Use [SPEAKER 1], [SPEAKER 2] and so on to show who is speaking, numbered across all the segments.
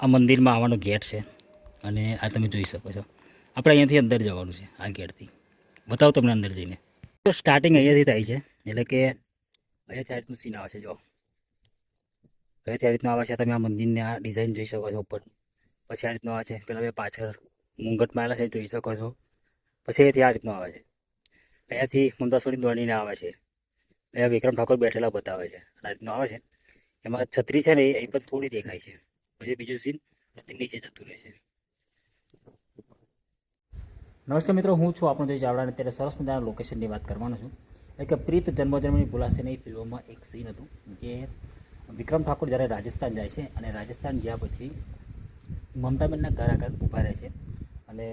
[SPEAKER 1] આ મંદિરમાં આવવાનો ગેટ છે અને આ તમે જોઈ શકો છો. આપણે અહીંયાથી અંદર જવાનું છે આ ગેટથી. બતાવો તમને અંદર જઈને. તો સ્ટાર્ટિંગ અહીંયાથી થાય છે, એટલે કે અહીંયાથી આ રીતનું સીન આવે છે. જો અહીંયાથી આ રીતનું આવે છે. તમે આ મંદિરની આ ડિઝાઇન જોઈ શકો છો ઉપર. પછી આ રીતનું આવે છે. પેલા બે પાછળ મુંગટ મારેલા છે જોઈ શકો છો. પછી અહીંયાથી આ રીતનું આવે છે. અહીંયાથી મમતા છોડી દોડીને આવે છે. અહીંયા વિક્રમ ઠાકોર બેઠેલા બતાવે છે. આ રીતનું આવે છે. એમાં છત્રી છે ને એ પણ થોડી દેખાય છે. પછી બીજું સીન નીચે જતું રહે છે. નમસ્કાર મિત્રો, હું છું આપણો જય ચાવડા અને અત્યારે સરસ મજાના લોકેશનની વાત કરવાનો છું. એટલે કે પ્રીત જન્મની ભૂલાશે નહીં ફિલ્મોમાં એક સીન હતું કે વિક્રમ ઠાકોર જ્યારે રાજસ્થાન જાય છે અને રાજસ્થાન ગયા પછી મમતાબેનના ઘર આગળ ઊભા રહે છે અને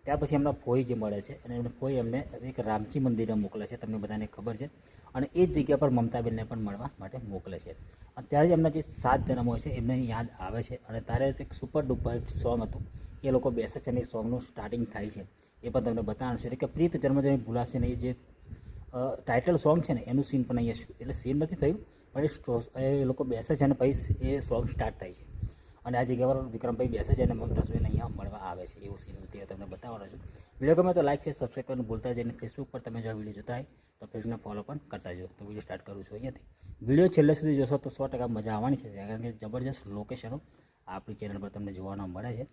[SPEAKER 1] ત્યાર પછી એમના ફોઈ જે મળે છે અને એમને ફોઈ એમને એક રામજી મંદિરે મોકલે છે, તમને બધાને ખબર છે. અને એ જ જગ્યા પર મમતાબેનને પણ મળવા માટે મોકલે છે. અને ત્યારે જ એમના જે 7 જન્મ હોય છે એમને યાદ આવે છે અને ત્યારે એક સુપર ડુપર સોંગ હતું એ લોકો બેસે છે અને એ સોંગનું સ્ટાર્ટિંગ થાય છે. એ પણ તમને બતાવવાનું છે. એટલે કે પ્રીત જન્મજન્મી ભૂલાશે નહીં જે ટાઇટલ સોંગ છે ને એનું સીન પણ અહીંયા, એટલે સીન નથી થયું પણ એ લોકો બેસે છે અને પછી એ સોંગ સ્ટાર્ટ થાય છે અને આ જગ્યા પર વિક્રમભાઈ બેસે છે અને મમતાબેન અહીંયા મળવા આવે છે. એવું સીન તે તમને બતાવવાનો છું. વિડીયો ગમે તો લાઈક છે, સબસ્ક્રાઈબ કરવાનું ભૂલતા જઈને ફેસબુક પર તમે જો વિડીયો જોતા હોય તો પેજને ફોલો પણ કરતા જો. તો વિડીયો સ્ટાર્ટ કરું છું અહીંયાથી. વિડીયો છેલ્લે સુધી જોશો તો 100% મજા આવવાની છે, કારણ કે જબરજસ્ત લોકેશનો આપણી ચેનલ પર તમને જોવાના મળે છે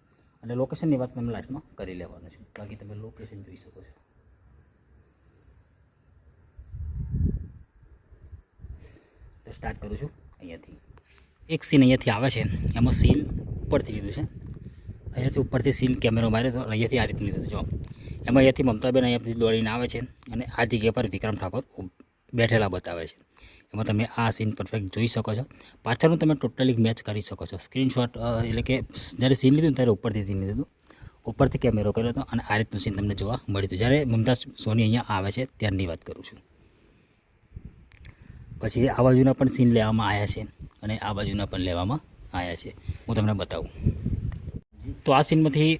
[SPEAKER 1] અને લોકેશનની વાત તમે લાસ્ટમાં કરી લેવાનું છે. બાકી તમે લોકેશન જોઈ શકો છો. તો સ્ટાર્ટ કરું છું અહીંયાથી. એક સીન અહીંયાથી આવે છે, એમાં સીન ઉપરથી લીધું છે. અહીંયાથી ઉપરથી સીન કેમેરો માર્યો તો અહીંયાથી આ રીતનું લીધું જો. એમાં અહીંયાથી મમતાબેન અહીંયાથી દોડીને આવે છે અને આ જગ્યા પર વિક્રમ ઠાકોર બેઠેલા બતાવે છે. એમાં તમે આ સીન પરફેક્ટ જોઈ શકો છો. પાછળનું તમે ટોટલી મેચ કરી શકો છો. સ્ક્રીનશોટ એટલે કે જ્યારે સીન લીધું ત્યારે ઉપરથી સીન લીધું, ઉપરથી કેમેરો કર્યો હતો અને આ રીતનું સીન તમને જોવા મળ્યું હતું જ્યારે મમતા સોની અહીંયા આવે છે ત્યારની વાત કરું છું. પછી આ બાજુના પણ સીન લેવામાં આવ્યા છે અને આ બાજુના પણ લેવામાં આવ્યા છે. હું તમને બતાવું તો આ સીનમાંથી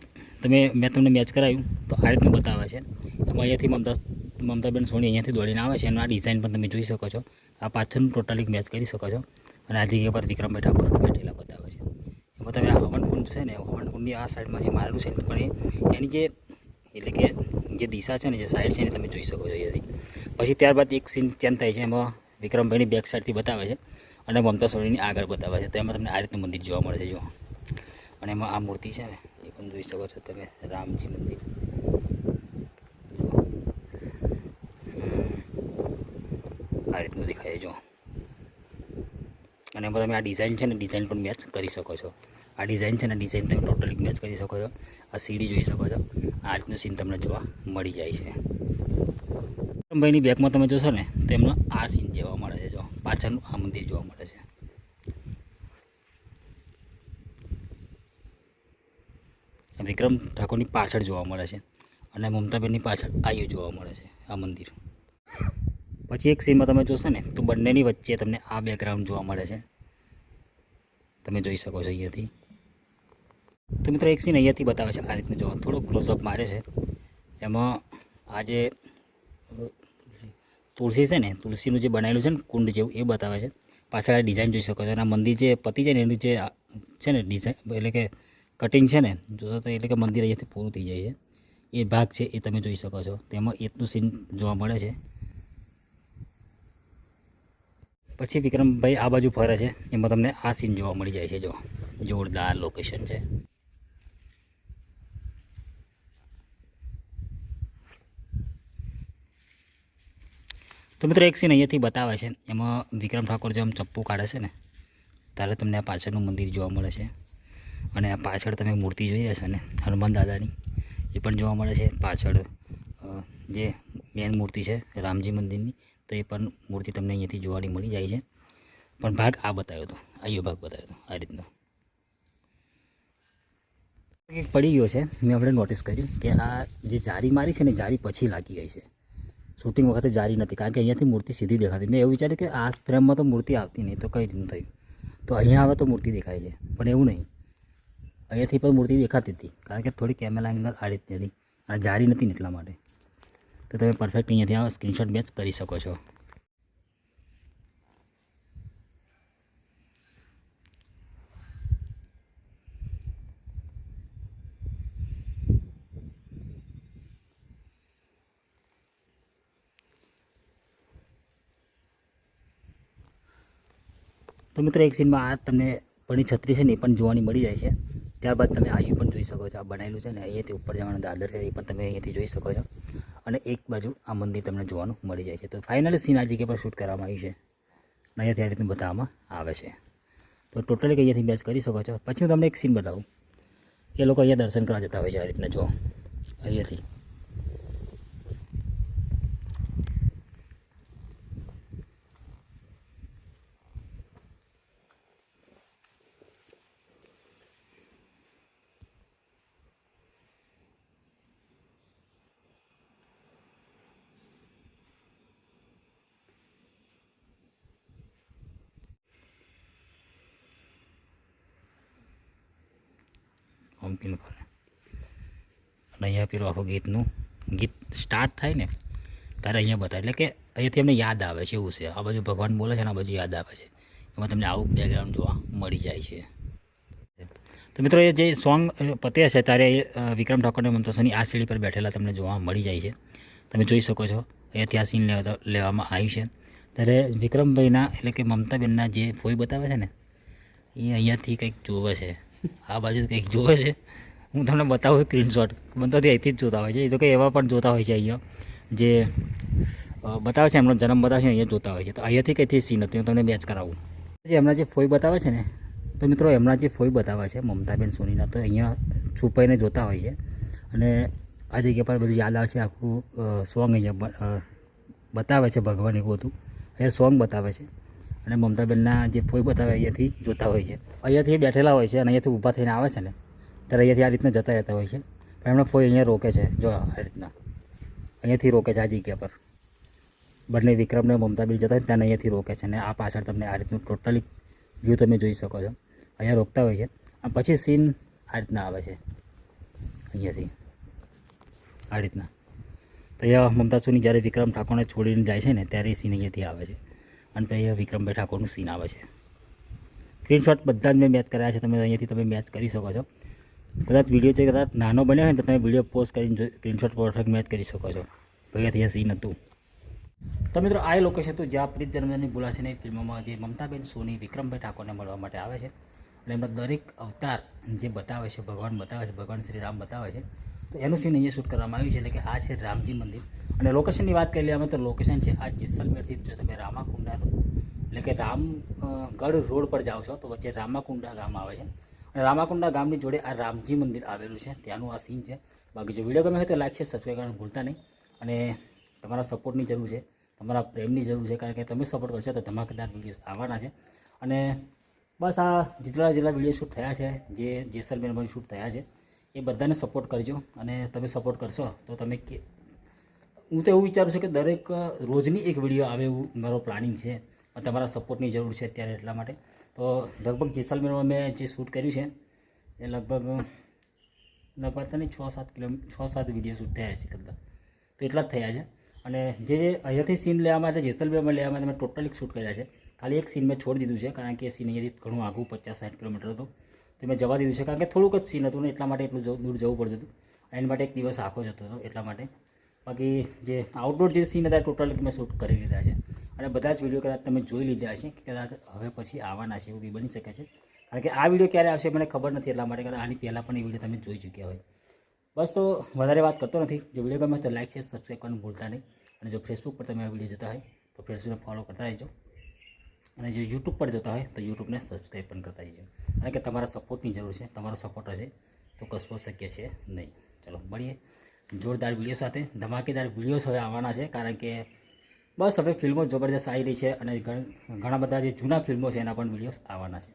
[SPEAKER 1] મેં તમને મેચ કરાવ્યું તો આ રીતનું બતાવે છે. એમાં અહીંયાથી મમતાબેન સોની અહીંયાથી દોડીને આવે છે અને આ ડિઝાઇન પણ તમે જોઈ શકો છો. આ પાછળનું ટોટલી મેચ કરી શકો છો અને આ જગ્યા પર વિક્રમભાઈ ઠાકોર બેઠેલા બતાવે છે. એમાં તમે આ હવનકુંડ છે ને, હવનકુંડની આ સાઈડમાં જે મારેલું છે પણ એની જે એટલે કે જે દિશા છે ને, જે સાઈડ છે ને તમે જોઈ શકો છો અહીંયાથી. પછી ત્યારબાદ એક સીન ચેન્જ થાય છે. એમાં વિક્રમભાઈની બેક સાઈડથી બતાવે છે અને મમતા સોનીની આગળ બતાવે છે. તો એમાં તમને આ રીતનું મંદિર જોવા મળે છે જો. અને એમાં આ મૂર્તિ છે ને એ પણ જોઈ શકો છો તમે, રામજી મંદિર. આ રીતનું દેખાય જો. અને એમાં તમે આ ડિઝાઇન છે ને ડિઝાઇન પણ મેચ કરી શકો છો. આ ડિઝાઇન છે ને ડિઝાઇન તમે ટોટલી મેચ કરી શકો છો. આ સીડી જોઈ શકો છો. આ રીતનું સીન તમને જોવા મળી જાય છે. વિક્રમભાઈની બેકમાં તમે જોશો ને તો એમનો આ સીન જોવા મળે છે જો. પાછળનું આ મંદિર જોવા મળે છે. વિક્રમ ઠાકોરની પાછળ જોવા મળે છે અને મમતાબેનની પાછળ આયુ જોવા મળે છે આ મંદિર. પછી એક સીનમાં તમે જોશો ને તો બંનેની વચ્ચે તમને આ બેકગ્રાઉન્ડ જોવા મળે છે, તમે જોઈ શકો છો અહીંયાથી. તો મિત્રો એક સીન અહીંયાથી બતાવે છે આ રીતનું જોવા, થોડો ક્લોઝઅપ મારે છે. એમાં આ જે તુલસી છે ને, તુલસીનું જે બનાવેલું છે ને કુંડ જેવું એ બતાવે છે. પાછળ આ ડિઝાઇન જોઈ શકો છો. અને આ મંદિર જે પતિ છે ને એનું જે છે ને ડિઝાઇન એટલે કે કટિંગ છે ને જોશો તો એટલે કે મંદિર અહીંયાથી પૂરું થઈ જાય છે. એ ભાગ છે એ તમે જોઈ શકો છો. તેમાં એટલું સીન જોવા મળે છે. પછી વિક્રમભાઈ આ બાજુ ફરે છે, એમાં તમને આ સીન જોવા મળી જાય છે જો. જોરદાર લોકેશન છે. તો મિત્રો એક સીન અહીંયાથી બતાવે છે. એમાં વિક્રમ ઠાકોર જેમ ચપ્પુ કાઢે છે ને ત્યારે તમને આ પાછળનું મંદિર જોવા મળે છે. અને આ પાછળ તમે મૂર્તિ જોઈ રહ્યા છો ને હનુમાન દાદાની, એ પણ જોવા મળે છે. પાછળ જે મેન મૂર્તિ છે રામજી મંદિરની, તો એ પણ મૂર્તિ તમને અહીંયાથી જોવાની મળી જાય છે. પણ ભાગ આ બતાવ્યો હતો, આયો ભાગ બતાવ્યો હતો આ રીતનો. એક પડી ગયો છે, મેં આપણે નોટિસ કર્યું કે આ જે જારી મારી છે ને જારી પછી લાગી ગઈ છે. શૂટિંગ વખતે જારી નથી, કારણ કે અહીંયાથી મૂર્તિ સીધી દેખાતી. મેં એવું વિચાર્યું કે આ ફ્રેમમાં તો મૂર્તિ આવતી નહીં, તો કઈ રીતનું થયું. તો અહીંયા આવે તો મૂર્તિ દેખાય છે, પણ એવું નહીં. અહીંયાથી પણ મૂર્તિ દેખાતી હતી, કારણ કે થોડી કેમેરા એંગલ આ રીતની હતી અને જારી નથી ને એટલા માટે. તો તમે પરફેક્ટ અહીંયાથી આ સ્ક્રીનશોટ મેચ કરી શકો છો. તો મિત્રો એક સીનમાં આ તમને પરની છત્રી છે ને એ પણ જોવાની મળી જાય છે. ત્યારબાદ તમે આયુ પણ જોઈ શકો છો. આ બનાવેલું છે ને અહીંયાથી ઉપર જવાનું દાદર છે એ પણ તમે અહીંયાથી જોઈ શકો છો. અને એક બાજુ આ મંદિર તમને જોવાનું મળી જાય છે. તો ફાઇનલી સીન આ જગ્યા પર શૂટ કરવામાં આવ્યું છે. અહીંયાથી આ રીતનું બતાવવામાં આવે છે. તો ટોટલી અહીંયાથી મેચ કરી શકો છો. પછી હું તમને એક સીન બતાવું. એ લોકો અહીંયા દર્શન કરવા જતા હોય છે. આ રીતના જો અહીંયાથી હોમકીનું ફરે અને અહીંયા પેલું આખું ગીત સ્ટાર્ટ થાય ને ત્યારે અહીંયા બતાવે. એટલે કે અહીંયાથી અમને યાદ આવે છે એવું છે. આ બાજુ ભગવાન બોલે છે અને આ બાજુ યાદ આવે છે. એમાં તમને આવું બેકગ્રાઉન્ડ જોવા મળી જાય છે. તો મિત્રો એ જે સોંગ પતે છે ત્યારે વિક્રમ ઠાકોરને મમતા સોની આ સીડી પર બેઠેલા તમને જોવા મળી જાય છે. તમે જોઈ શકો છો અહીંયાથી આ સીન લેવામાં આવ્યું છે. ત્યારે વિક્રમભાઈના એટલે કે મમતાબેનના જે ફોઈ બતાવે છે ને એ અહીંયાથી કંઈક જોવે છે. આ બાજુ કંઈક જોવે છે. હું તમને બતાવું સ્ક્રીનશોટ. બનતાથી અહીંથી જ જોતા હોય છે. એ તો કંઈ એવા પણ જોતા હોય છે અહીંયા જે બતાવે છે એમનો જન્મ બતાવે છે અહીંયા જોતા હોય છે. તો અહીંયાથી કંઈથી સીન હતું હું તમને મેચ કરાવું. જે એમના જે ફોઈ બતાવે છે ને તો મિત્રો એમના જે ફોઈ બતાવે છે મમતાબેન સોનીના તો અહીંયા છુપાઈને જોતા હોય છે. અને આ જગ્યા પર બધું યાદ આવે છે. આખું સોંગ અહીંયા બતાવે છે. ભગવાન એવું હતું અહીંયા સોંગ બતાવે છે. અને મમતાબેનના જે ફોઈ બતાવે અહીંયાથી જોતા હોય છે. અહીંયાથી બેઠેલા હોય છે અને અહીંયાથી ઊભા થઈને આવે છે ને ત્યારે અહીંયાથી આ રીતના જતા રહેતા હોય છે. પણ એમના ફોઈ અહીંયા રોકે છે. જો આ રીતના અહીંયાથી રોકે છે. આ જગ્યા પર બંને વિક્રમને મમતાબેન જતા હોય ત્યાં અહીંયાથી રોકે છે. અને આ પાછળ તમને આ રીતનું ટોટલી વ્યૂ તમે જોઈ શકો છો. અહીંયા રોકતા હોય છે અને પછી સીન આ રીતના આવે છે અહીંયાથી આ રીતના. તો અહીંયા મમતા સોની જ્યારે વિક્રમ ઠાકોરને છોડીને જાય છે ને ત્યારે એ સીન અહીંયાથી આવે છે. અને પછી અહીંયા વિક્રમભાઈ ઠાકોરનું સીન આવે છે. સ્ક્રીનશોટ બધા જ મેં મેચ કર્યા છે. તમે અહીંયાથી તમે મેચ કરી શકો છો. કદાચ વિડીયો છે કદાચ નાનો બન્યો હોય ને તો તમે વિડીયો પોઝ કરીને સ્ક્રીનશોટ પરફેક્ટ મેચ કરી શકો છો. અહીંયાથી સીન હતું. તો મિત્રો આ લોકેશન હતું જ્યાં પ્રીત જન્મજન્મની ભૂલાશે નહીં ફિલ્મોમાં જે મમતાબેન સોની વિક્રમભાઈ ઠાકોરને મળવા માટે આવે છે. અને એમના દરેક અવતાર જે બતાવે છે ભગવાન બતાવે છે, ભગવાન શ્રી રામ બતાવે છે. તો એનું સીન અહીંયા શૂટ કરવામાં આવ્યું છે. એટલે કે આ છે રામજી મંદિર. અને લોકેશનની વાત કરી લઈએ અમે તો લોકેશન છે આ જેસલમેરથી જો તમે રામાકુંડા એટલે કે રામગઢ રોડ પર જાઓ છો તો વચ્ચે રામાકુંડા ગામ આવે છે. અને રામાકુંડા ગામની જોડે આ રામજી મંદિર આવેલું છે. ત્યાંનું આ સીન છે. બાકી જો વિડીયો ગમે હોય તો લાઈક છે, સબસ્ક્રાઈબ કરવાનું ભૂલતા નહીં. અને તમારા સપોર્ટની જરૂર છે, તમારા પ્રેમની જરૂર છે. કારણ કે તમે સપોર્ટ કરશો તો ધમાકેદાર વિડીયોઝ આવવાના છે. અને બસ આ જેટલા વિડીયો શૂટ થયા છે જે જેસલમેરમાં શૂટ થયા છે એ બધાને સપોર્ટ કરજો. અને તમે સપોર્ટ કરશો તો તમે હું તો એવું વિચારું છું કે દરેક રોજની એક વિડીયો આવે એવું મારો પ્લાનિંગ છે. પણ તમારા સપોર્ટની જરૂર છે અત્યારે એટલા માટે. તો લગભગ જેસલમેરમાં મેં જે શૂટ કર્યું છે એ લગભગ તો નહીં 6-7 વિડીયો શૂટ થયા છે કદાચ. તો એટલા જ થયા છે. અને જે અહીંયાથી સીન લેવામાં આવે જેસલમેરમાં લેવામાં મેં ટોટલી શૂટ કર્યા છે. ખાલી એક સીન મેં છોડી દીધું છે કારણ કે સીન અહીંયાથી ઘણું આઘું 50-60 કિલોમીટર હતું તો મેં જવા દીધું છે. કારણ કે થોડુંક જ સીન હતું ને એટલા માટે એટલું દૂર જવું પડતું હતું. એના માટે એક દિવસ આખો જતો હતો એટલા માટે. બાકી જે આઉટડોર જે સીન હતા ટોટલી મેં શૂટ કરી લીધા છે. અને બધા જ વિડીયો કદાચ તમે જોઈ લીધા છે કે કદાચ હવે પછી આવવાના છે એવું બી બની શકે છે. કારણ કે આ વિડીયો ક્યારે આવશે મને ખબર નથી એટલા માટે. કારણ આની પહેલાં પણ એ વિડીયો તમે જોઈ ચૂક્યા હોય. બસ તો વધારે વાત કરતો નથી. જો વિડીયો ગમે તો લાઈક છે, સબસ્ક્રાઈબ કરવાનું ભૂલતા નહીં. અને જો ફેસબુક પર તમે આ વિડીયો જોતા હોય તો ફેસબુકને ફોલો કરતા રહેજો. અને જો યુટ્યુબ પર જોતા હોય તો યુટ્યુબને સબસ્ક્રાઈબ પણ કરતા રહેજો. કારણ કે તમારા સપોર્ટની જરૂર છે. તમારો સપોર્ટ હશે તો કશું શક્ય છે નહીં. ચલો મળીએ જોરદાર વિડીયો સાથે. ધમાકેદાર વિડીયોઝ હવે આવવાના છે. કારણ કે બસ હવે ફિલ્મો જબરદસ્ત આવી રહી છે. અને ઘણા બધા જે જૂના ફિલ્મો છે એના પણ વિડીયોઝ આવવાના છે.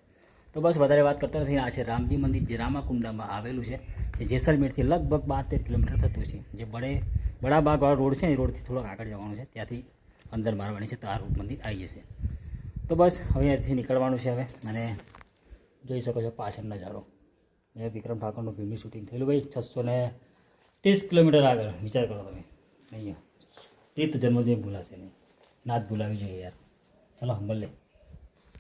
[SPEAKER 1] તો બસ વધારે વાત કરતો નથી. આ છે રામજી મંદિર જે રામાકુંડામાં આવેલું છે. જે જેસલમેરથી લગભગ 12-13 કિલોમીટર થતું છે. જે બડાબાગવાળો રોડ છે એ રોડથી થોડોક આગળ જવાનું છે. ત્યાંથી અંદર મારવાની છે તો આ મંદિર આવી જશે. તો બસ હવે અહીંયાથી નીકળવાનું છે હવે. અને જોઈ શકો છો પાછળ નજારો. એ વિક્રમ ઠાકોરનું ફિલ્મનું શૂટિંગ થયેલું ભાઈ 630 કિલોમીટર આગળ. વિચાર કરો તમે. અહીંયા પ્રીત જન્મજન્મ ભૂલાશે નહીં. ના જ ભૂલાવી જોઈએ યાર. ચલો મળીએ.